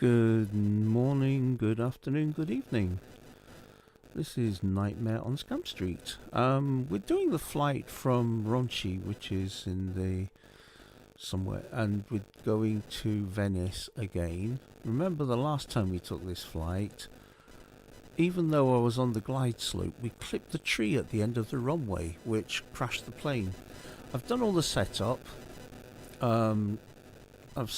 Good morning, good afternoon, good evening. This is Nightmare on Scam Street. We're doing the flight from Ronchi, which is in the somewhere, and we're going to Venice again. Remember the last time we took this flight, even though I was on the glide slope, we clipped the tree at the end of the runway, which crashed the plane. I've done all the setup. I've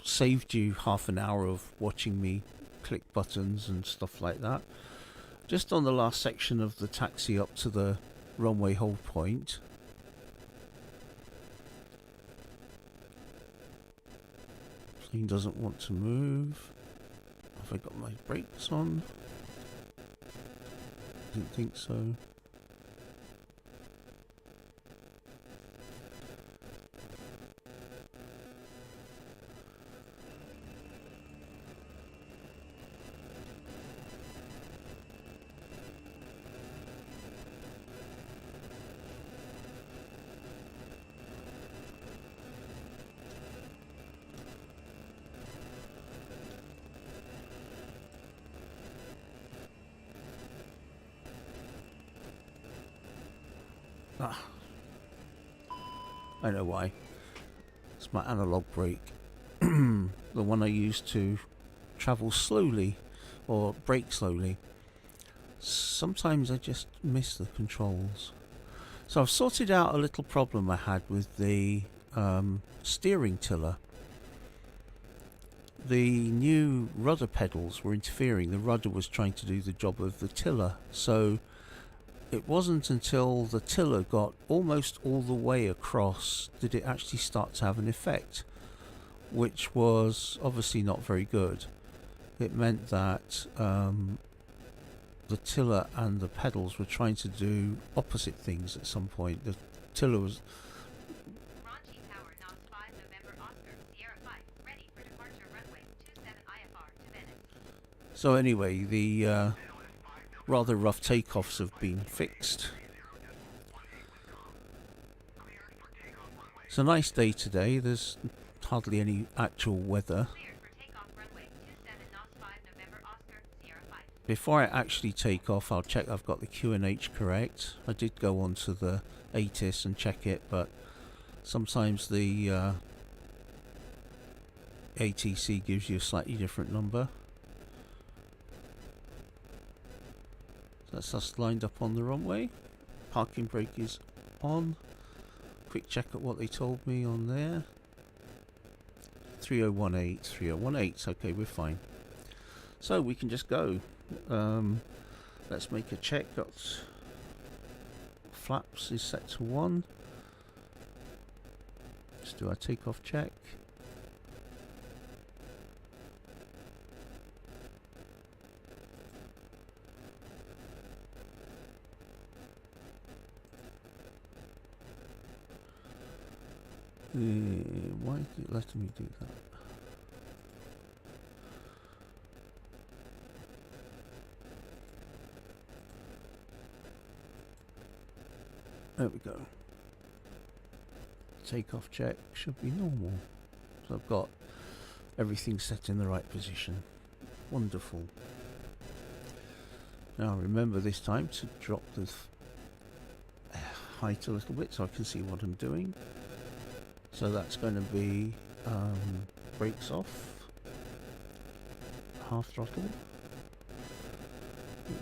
saved you half an hour of watching me click buttons and stuff like that. Just on the last section of the taxi up to the runway hold point. Plane doesn't want to move. Have I got my brakes on? Didn't think so. I know why. It's my analog brake. The one I use to travel slowly or brake slowly. Sometimes I just miss the controls. So I've sorted out a little problem I had with the steering tiller. The new rudder pedals were interfering. The rudder was trying to do the job of the tiller. So it wasn't until the tiller got almost all the way across did it actually start to have an effect, which was obviously not very good. It meant that the tiller and the pedals were trying to do opposite things at some point. The tiller was... Ronchi Tower, NOS 5 November Oscar, Sierra 5, ready for departure runway 27 IFR to Venice. So anyway, the rather rough takeoffs have been fixed. It's a nice day today. There's hardly any actual weather. Before I actually take off, I'll check I've got the QNH correct. I did go onto the ATIS and check it, but sometimes the ATC gives you a slightly different number. That's us lined up on the runway. Parking brake is on. Quick check at what they told me on there. 3018, 3018. Okay, we're fine. So we can just go. Let's make a check. Got flaps is set to 1. Let's do our takeoff check. Why is it letting me do that? There we go. Takeoff check should be normal. So I've got everything set in the right position. Wonderful. Now remember this time to drop the height a little bit so I can see what I'm doing. So that's going to be brakes off, half throttle,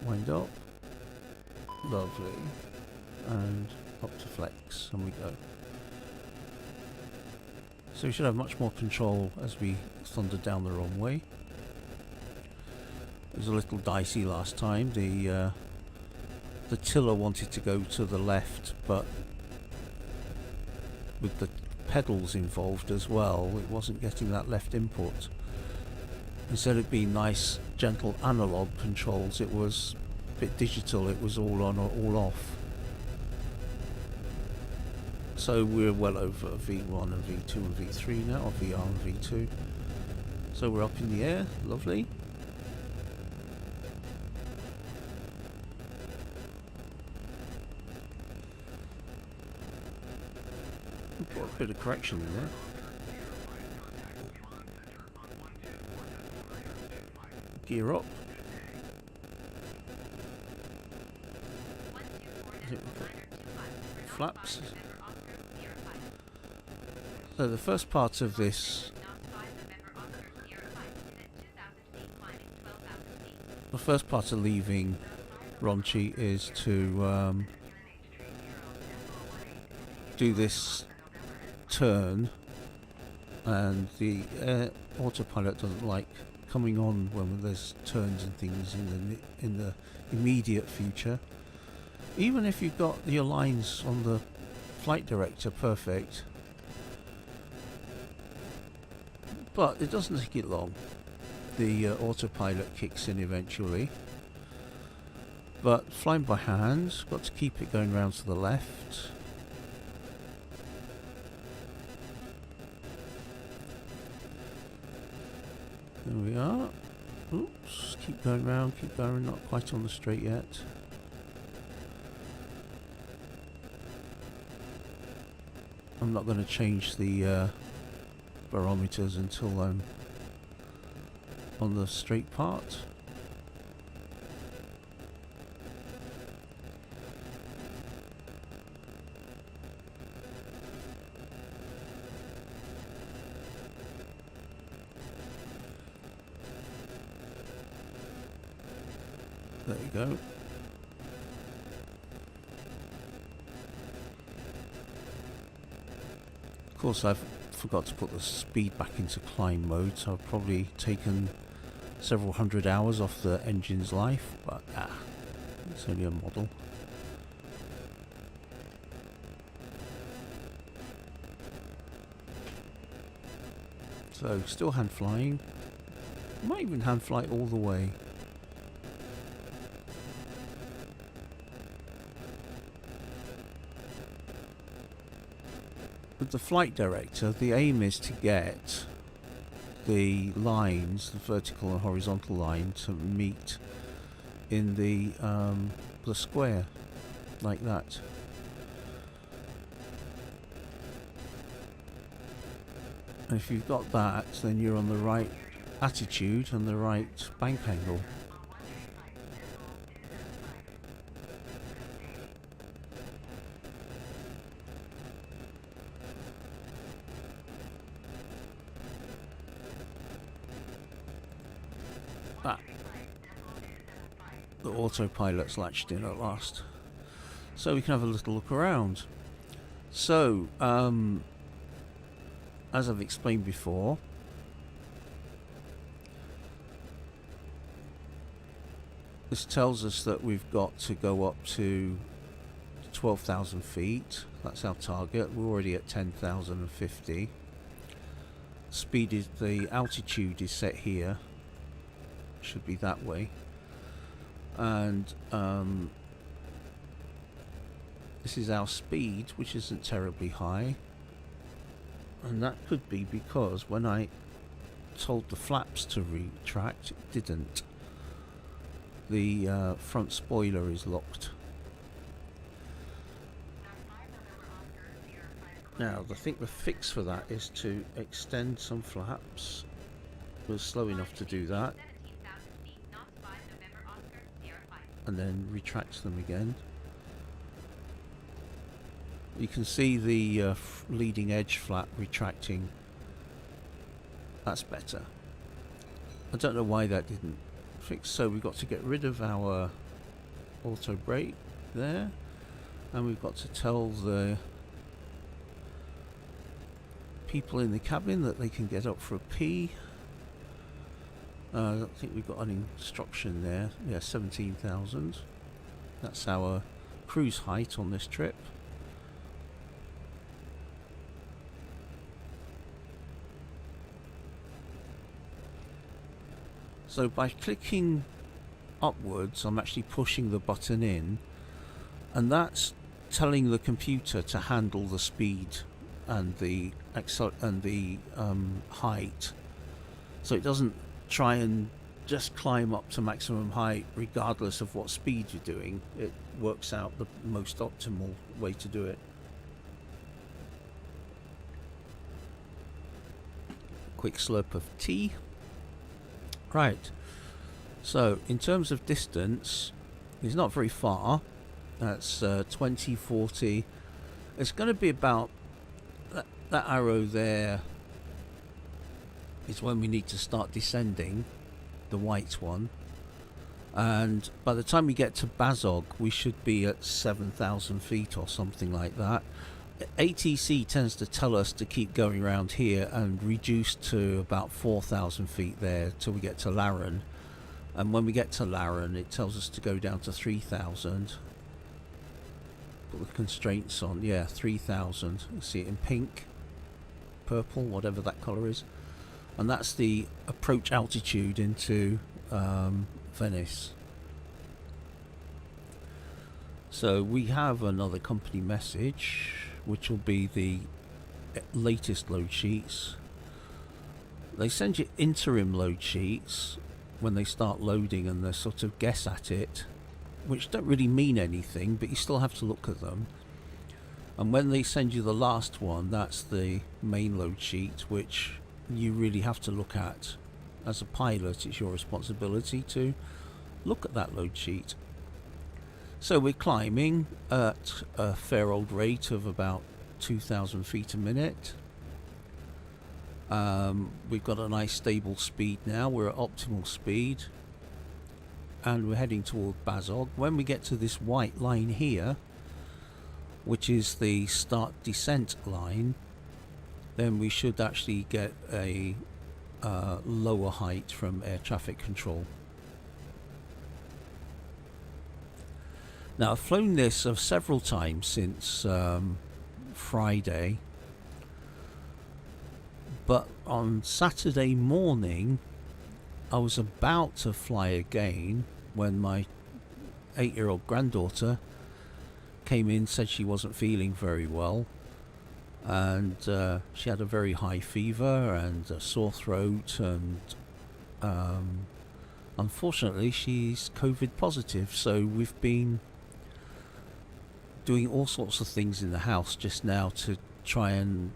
wind up, lovely, and up to flex, and we go. So we should have much more control as we thunder down the runway. It was a little dicey last time. The tiller wanted to go to the left, but with the pedals involved as well, it wasn't getting that left input. Instead of being nice gentle analog controls, it was a bit digital. It was all on or all off. So we're well over V1 and V2 and V3 now, or VR and V2. So we're up in the air, lovely. Got a bit of correction in there. gear up. 124.925. Flaps. November Oscar, Sierra 5. So the first part of this, November Oscar, Sierra 5 is at 2,000 feet, climbing 12,000 feet. the first part of leaving Ronchi is to do this turn, and the autopilot doesn't like coming on when there's turns and things in the immediate future. Even if you've got your lines on the flight director perfect, but it doesn't take it long. The autopilot kicks in eventually. But flying by hand, got to keep it going round to the left. There we are. Oops, keep going round, keep going, not quite on the straight yet. I'm not going to change the barometers until I'm on the straight part. There you go. Of course, I've forgot to put the speed back into climb mode, so I've probably taken several hundred hours off the engine's life, but it's only a model. So, still hand flying. Might even hand fly all the way. With the flight director, the aim is to get the lines, the vertical and horizontal line, to meet in the square, like that. And if you've got that, then you're on the right attitude and the right bank angle. The autopilot's latched in at last, so we can have a little look around. So, as I've explained before, this tells us that we've got to go up to 12,000 feet. That's our target. We're already at 10,050. Speed is, the altitude is set here. Should be that way. And this is our speed, which isn't terribly high, and that could be because when I told the flaps to retract, it didn't. The front spoiler is locked. Now, I think the fix for that is to extend some flaps. We're slow enough to do that. And then retract them again. You can see the leading edge flap retracting. That's better. I don't know why that didn't fix. So we've got to get rid of our auto brake there, and we've got to tell the people in the cabin that they can get up for a pee. I think we've got an instruction there. Yeah, 17,000. That's our cruise height on this trip. So by clicking upwards, I'm actually pushing the button in, and that's telling the computer to handle the speed and the height. So it doesn't try and just climb up to maximum height regardless of what speed you're doing. It works out the most optimal way to do it. Quick slurp of tea. Right, So in terms of distance, it's not very far. That's 20, 40. It's going to be about that arrow there is when we need to start descending, the white one. And by the time we get to Bazog, we should be at 7,000 feet or something like that. ATC tends to tell us to keep going around here and reduce to about 4,000 feet there till we get to Laren. And when we get to Laren, it tells us to go down to 3,000. Put the constraints on, yeah, 3,000. You see it in pink, purple, whatever that colour is. And that's the approach altitude into Venice. So we have another company message, which will be the latest load sheets. They send you interim load sheets when they start loading, and they sort of guess at it, which don't really mean anything, but you still have to look at them. And when they send you the last one, that's the main load sheet, which you really have to look at. As a pilot, it's your responsibility to look at that load sheet. So we're climbing at a fair old rate of about 2,000 feet a minute. We've got a nice stable speed now. We're at optimal speed. And we're heading toward Bazog. When we get to this white line here, which is the start descent line, then we should actually get a lower height from air traffic control. Now, I've flown this several times since Friday, but on Saturday morning I was about to fly again when my 8-year-old granddaughter came in, said she wasn't feeling very well, and she had a very high fever and a sore throat, and unfortunately she's COVID positive. So we've been doing all sorts of things in the house just now to try and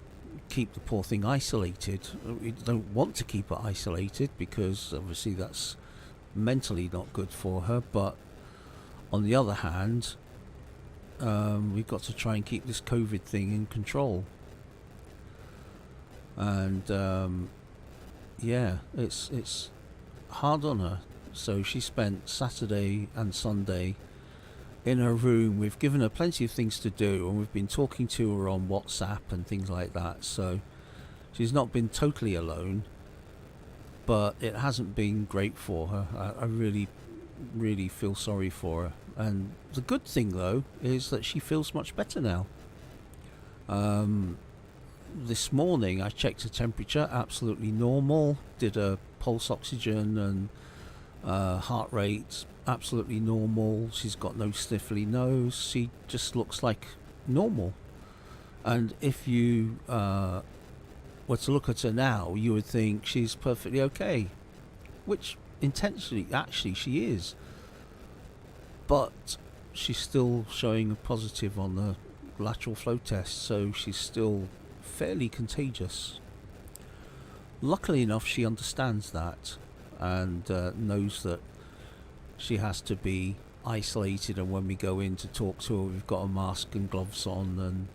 keep the poor thing isolated. We don't want to keep her isolated because obviously that's mentally not good for her, but on the other hand, we've got to try and keep this COVID thing in control. And yeah, it's hard on her. So she spent Saturday and Sunday in her room. We've given her plenty of things to do, and we've been talking to her on WhatsApp and things like that, so she's not been totally alone, but it hasn't been great for her. I really feel sorry for her. And the good thing though is that she feels much better now. This morning I checked her temperature, absolutely normal, did a pulse oxygen and heart rate, absolutely normal. She's got no sniffly nose. She just looks like normal. And if you were to look at her now, you would think she's perfectly okay, which intentionally actually she is, but she's still showing a positive on the lateral flow test, so she's still fairly contagious. Luckily enough, she understands that and knows that she has to be isolated, and when we go in to talk to her, we've got a mask and gloves on and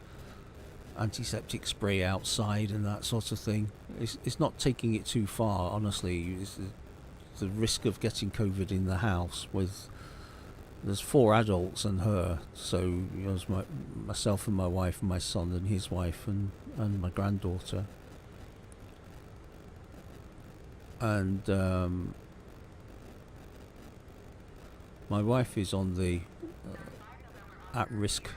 antiseptic spray outside and that sort of thing. It's not taking it too far, honestly. It's the risk of getting COVID in the house there's 4 adults and her, so there's myself and my wife and my son and his wife and my granddaughter. And my wife is on the at risk,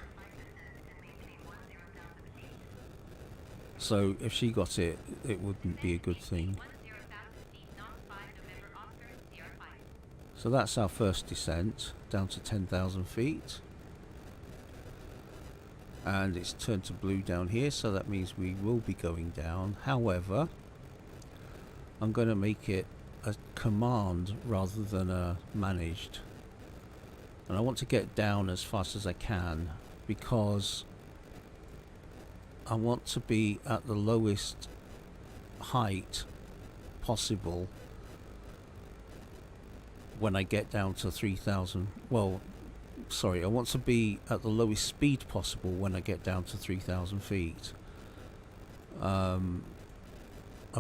so if she got it, it wouldn't be a good thing. So that's our first descent down to 10,000 feet, and it's turned to blue down here, so that means we will be going down. However, I'm going to make it a command rather than a managed, and I want to get down as fast as I can because I want to be at the lowest height possible when I get down to 3,000. Well, sorry, I want to be at the lowest speed possible when I get down to 3,000 feet. I've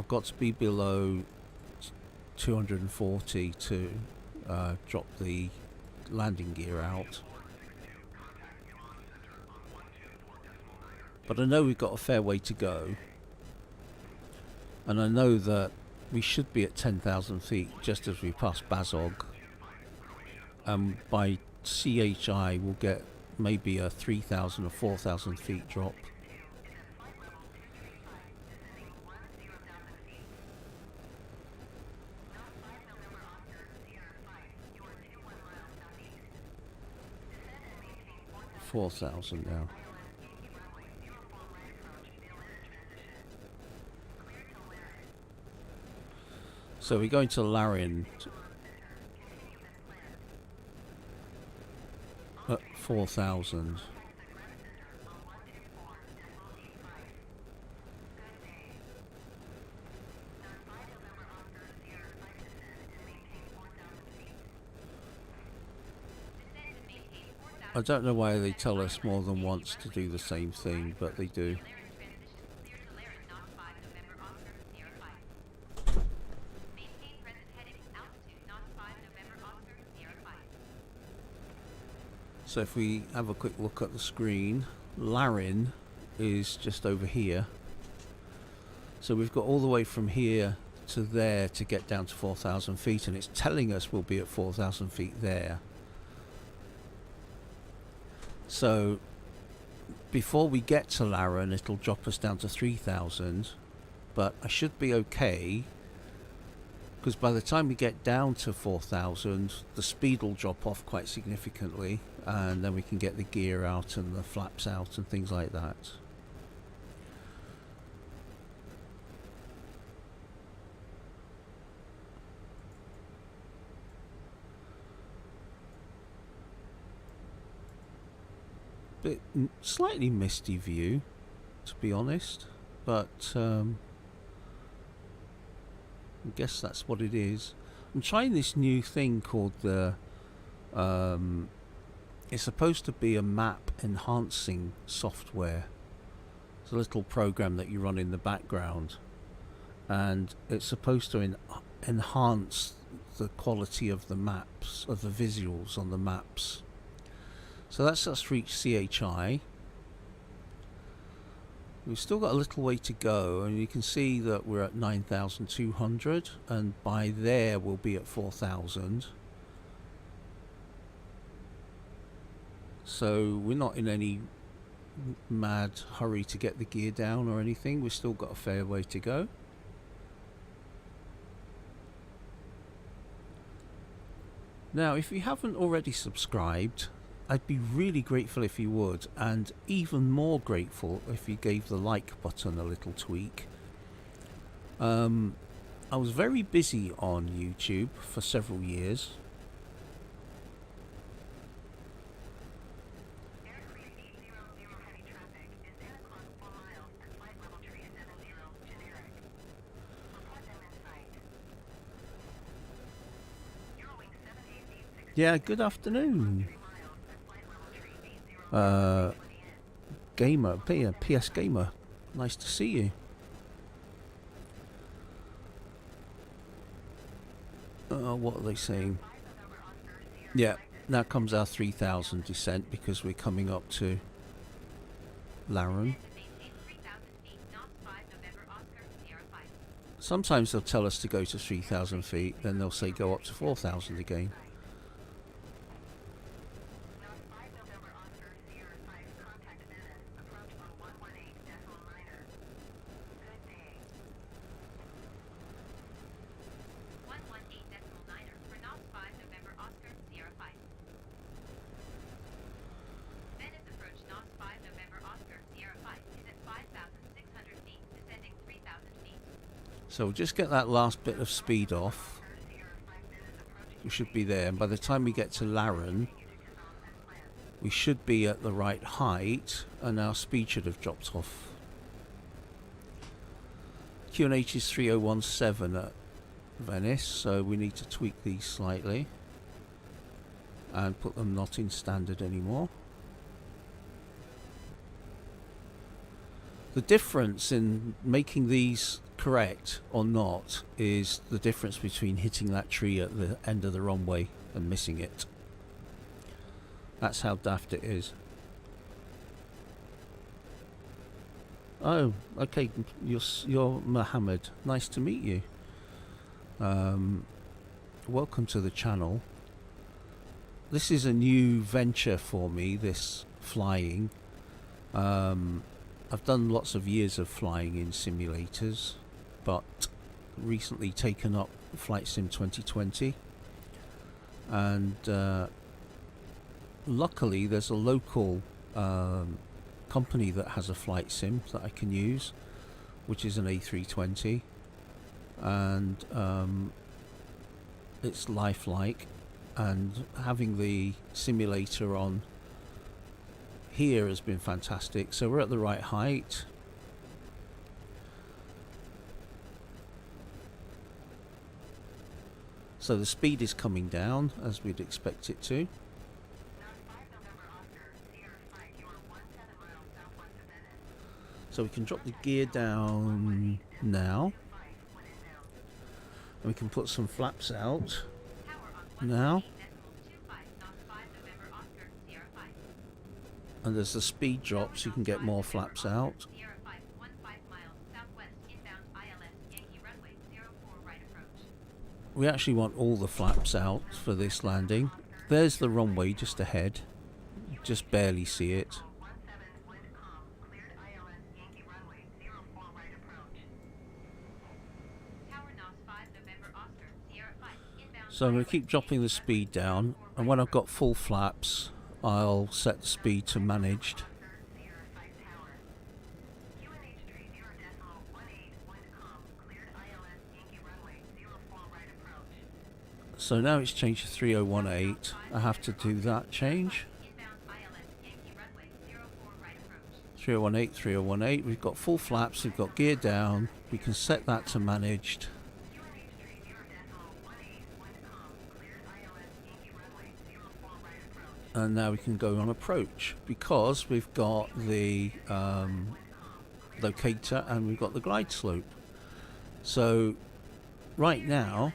got to be below 240 to drop the landing gear out. But I know we've got a fair way to go. And I know that we should be at 10,000 feet just as we pass Bazog. By CHI we'll get maybe a 3,000 or 4,000 feet drop. $4,000 now. So we're going to Larin at 4,000. I don't know why they tell us more than once to do the same thing, but they do. So if we have a quick look at the screen, Larin is just over here. So we've got all the way from here to there to get down to 4,000 feet, and it's telling us we'll be at 4,000 feet there. So before we get to Larin, it'll drop us down to 3,000, but I should be okay, because by the time we get down to 4,000, the speed will drop off quite significantly, and then we can get the gear out and the flaps out and things like that. Bit slightly misty view, to be honest, but I guess that's what it is. I'm trying this new thing called the it's supposed to be a map enhancing software. It's a little program that you run in the background, and it's supposed to enhance the quality of the maps, of the visuals on the maps. So that's us reached CHI. We've still got a little way to go, and you can see that we're at 9,200, and by there we'll be at 4,000. So we're not in any mad hurry to get the gear down or anything. We've still got a fair way to go. Now, if you haven't already subscribed, I'd be really grateful if you would, and even more grateful if you gave the like button a little tweak. I was very busy on YouTube for several years. Yeah, good afternoon. Gamer, PS Gamer, nice to see you. What are they saying? Yeah, now comes our 3,000 descent because we're coming up to Larin. Sometimes they'll tell us to go to 3,000 feet, then they'll say go up to 4,000 again. So we'll just get that last bit of speed off. We should be there, and by the time we get to Larin, we should be at the right height, and our speed should have dropped off. QNH is 3017 at Venice, so we need to tweak these slightly. and put them not in standard anymore. The difference in making these correct or not is the difference between hitting that tree at the end of the runway and missing it. That's how daft it is. Oh, okay, you're Mohammed. Nice to meet you. Welcome to the channel. This is a new venture for me, this flying. I've done lots of years of flying in simulators, but recently taken up Flight Sim 2020, and luckily there's a local company that has a flight sim that I can use, which is an A320, and it's lifelike, and having the simulator on here has been fantastic. So we're at the right height. So the speed is coming down as we'd expect it to. So we can drop the gear down now, and we can put some flaps out now. And as the speed drops, you can get more flaps out. We actually want all the flaps out for this landing. There's the runway just ahead. Just barely see it. So I'm going to keep dropping the speed down, and when I've got full flaps, I'll set the speed to managed. So now it's changed to 3018. I have to do that change. 3018, 3018. We've got full flaps, we've got gear down. We can set that to managed. And now we can go on approach, because we've got the locator and we've got the glide slope. So right now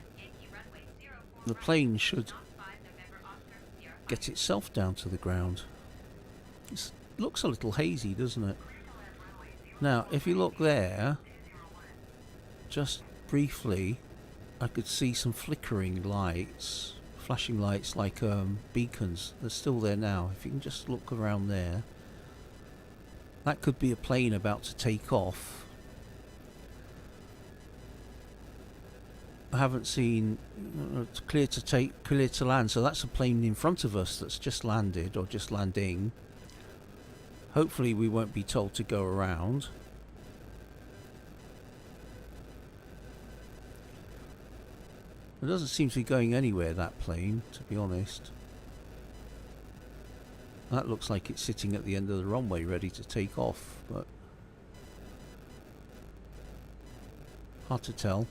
the plane should get itself down to the ground. It looks a little hazy, doesn't it? Now if you look there, just briefly, I could see some flickering lights, flashing lights like beacons. They're still there now. If you can just look around there, that could be a plane about to take off. I haven't seen clear to land, so that's a plane in front of us that's just landed or just landing. Hopefully we won't be told to go around. It doesn't seem to be going anywhere, that plane, to be honest. That looks like it's sitting at the end of the runway ready to take off, but hard to tell.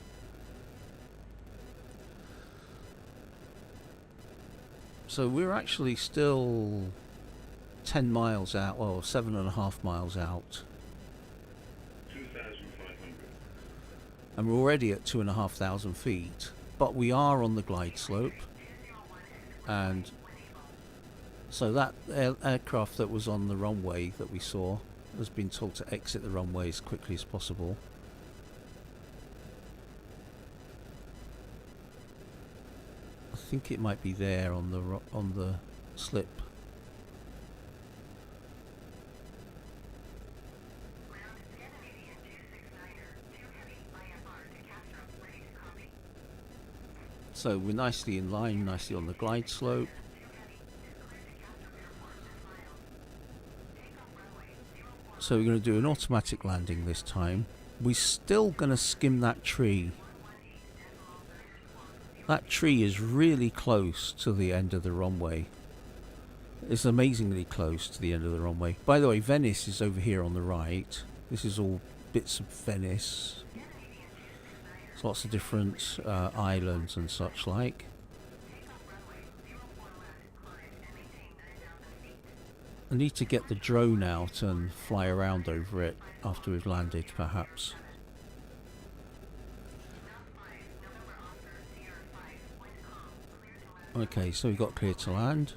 So we're actually still 10 miles out, well 7.5 miles out. 2,500. And we're already at 2,500 feet. But we are on the glide slope, and so that aircraft that was on the runway that we saw has been told to exit the runway as quickly as possible. I think it might be there on the slip. So we're nicely in line, nicely on the glide slope. So we're going to do an automatic landing this time. We're still going to skim that tree. That tree is really close to the end of the runway. It's amazingly close to the end of the runway. By the way, Venice is over here on the right. This is all bits of Venice. Lots of different islands and such like. I need to get the drone out and fly around over it after we've landed, perhaps. Okay, so we got clear to land.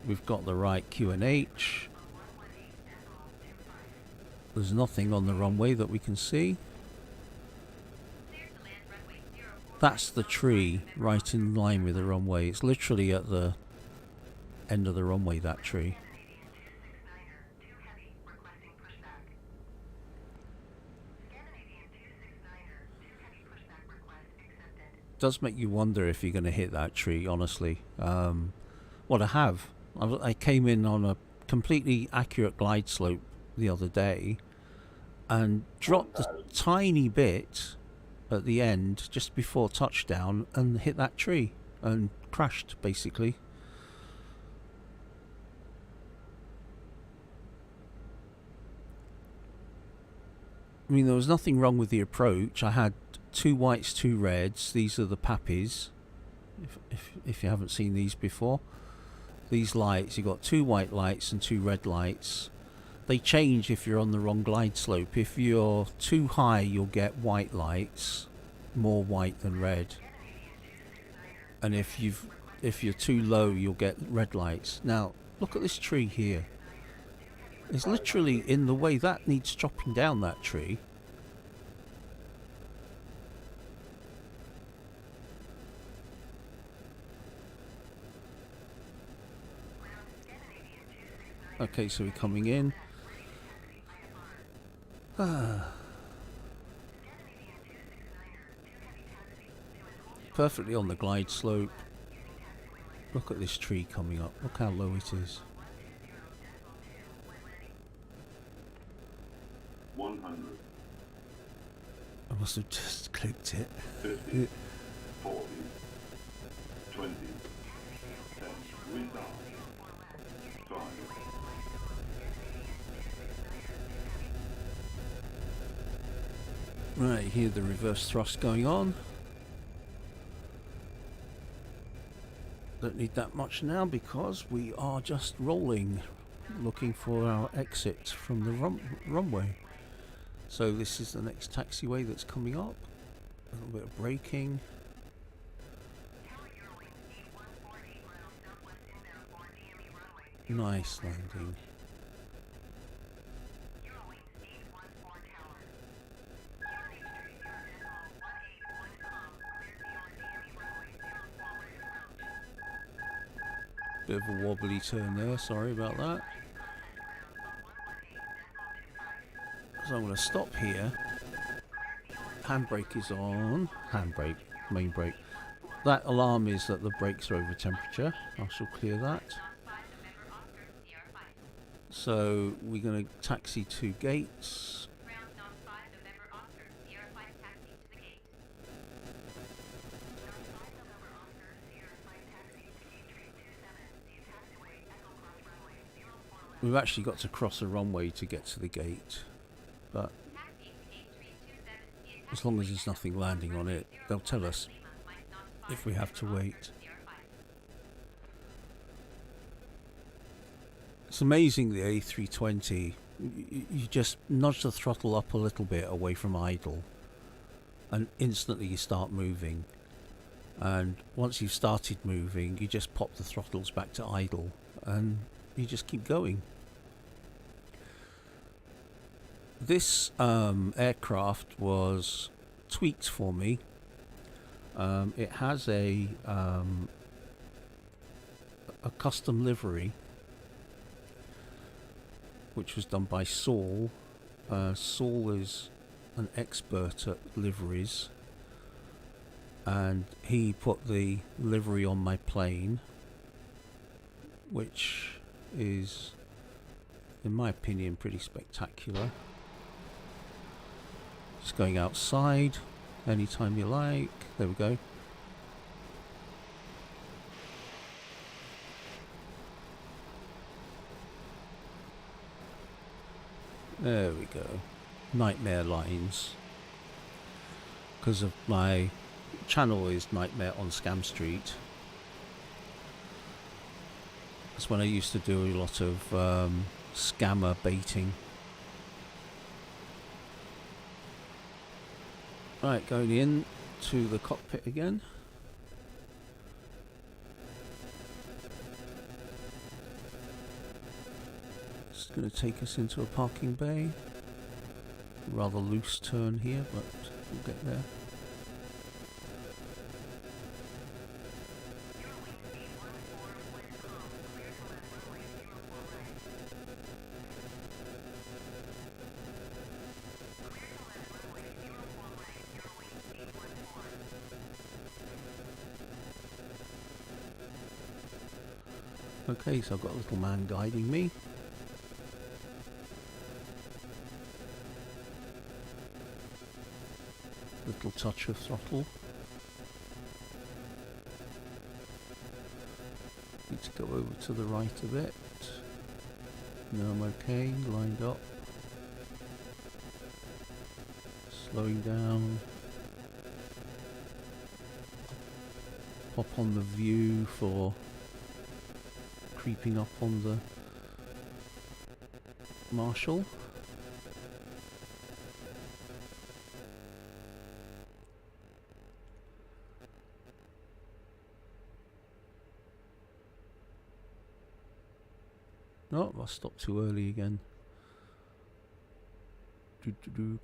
We've got the right QNH. There's nothing on the runway that we can see. That's the tree right in line with the runway. It's literally at the end of the runway, that tree. Does make you wonder if you're going to hit that tree, honestly. What I have. I came in on a completely accurate glide slope the other day and dropped a tiny bit at the end just before touchdown and hit that tree and crashed, basically. I mean, there was nothing wrong with the approach. I had 2 whites, 2 reds. These are the pappies, if you haven't seen these before. These lights, you've got 2 white lights and 2 red lights. They change if you're on the wrong glide slope. If you're too high, you'll get white lights, more white than red. And if you're too low, you'll get red lights. Now, look at this tree here. It's literally in the way. That needs chopping down, that tree. Okay, so we're coming in. Perfectly on the glide slope. Look at this tree coming up. Look how low it is. 100. I must have just clicked it. 50, 40, 20, 10, restart, 5. Right, here the reverse thrust going on. Don't need that much now because we are just rolling, looking for our exit from the runway. So this is the next taxiway that's coming up. A little bit of braking. Nice landing. Bit of a wobbly turn there, sorry about that. So I'm going to stop here. Handbrake is on. Handbrake, main brake. That alarm is that the brakes are over temperature. I shall clear that. So we're going to taxi to gates. We've actually got to cross a runway to get to the gate, but as long as there's nothing landing on it, they'll tell us if we have to wait. It's amazing, the A320, you just nudge the throttle up a little bit away from idle and instantly you start moving, and once you've started moving you just pop the throttles back to idle and you just keep going. This aircraft was tweaked for me. It has a custom livery which was done by Saul. Saul is an expert at liveries and he put the livery on my plane, which is, in my opinion, pretty spectacular. Just going outside anytime you like. There we go. There we go. Nightmare lines. Because of my channel is Nightmare on Scam Street. That's when I used to do a lot of scammer baiting. Right, going in to the cockpit again. It's going to take us into a parking bay. Rather loose turn here, but we'll get there. Okay, so I've got a little man guiding me. Little touch of throttle. Need to go over to the right a bit. No, I'm okay, lined up. Slowing down. Pop on the view for creeping up on the Marshall. No, I stopped too early again.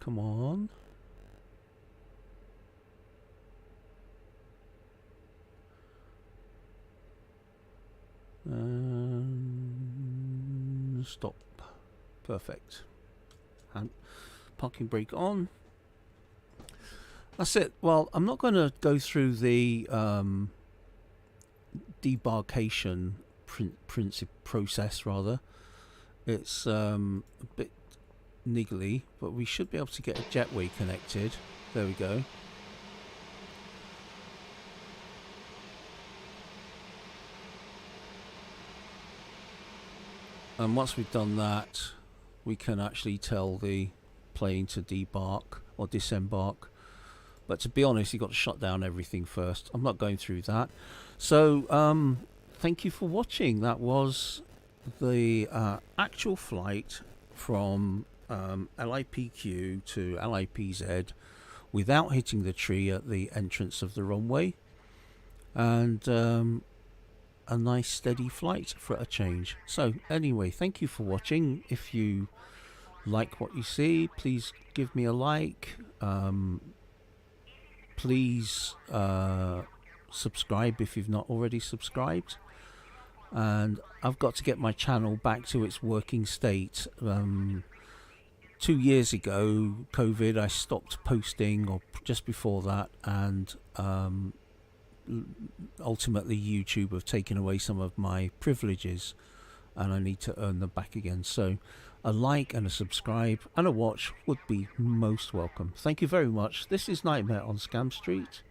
Come on. Stop. Perfect. And parking brake on. That's it. Well, I'm not going to go through the debarkation process, rather. It's a bit niggly, but we should be able to get a jetway connected. There we go. And once we've done that, we can actually tell the plane to debark or disembark. But to be honest, you've got to shut down everything first. I'm not going through that. So, thank you for watching. That was the actual flight from LIPQ to LIPZ without hitting the tree at the entrance of the runway. And a nice steady flight for a change. So anyway, thank you for watching. If you like what you see, please give me a like. Please subscribe if you've not already subscribed. And I've got to get my channel back to its working state. 2 years ago, COVID, I stopped posting, or just before that, and ultimately YouTube have taken away some of my privileges, and I need to earn them back again. So a like and a subscribe and a watch would be most welcome. Thank you very much. This is Nightmare on Scam Street.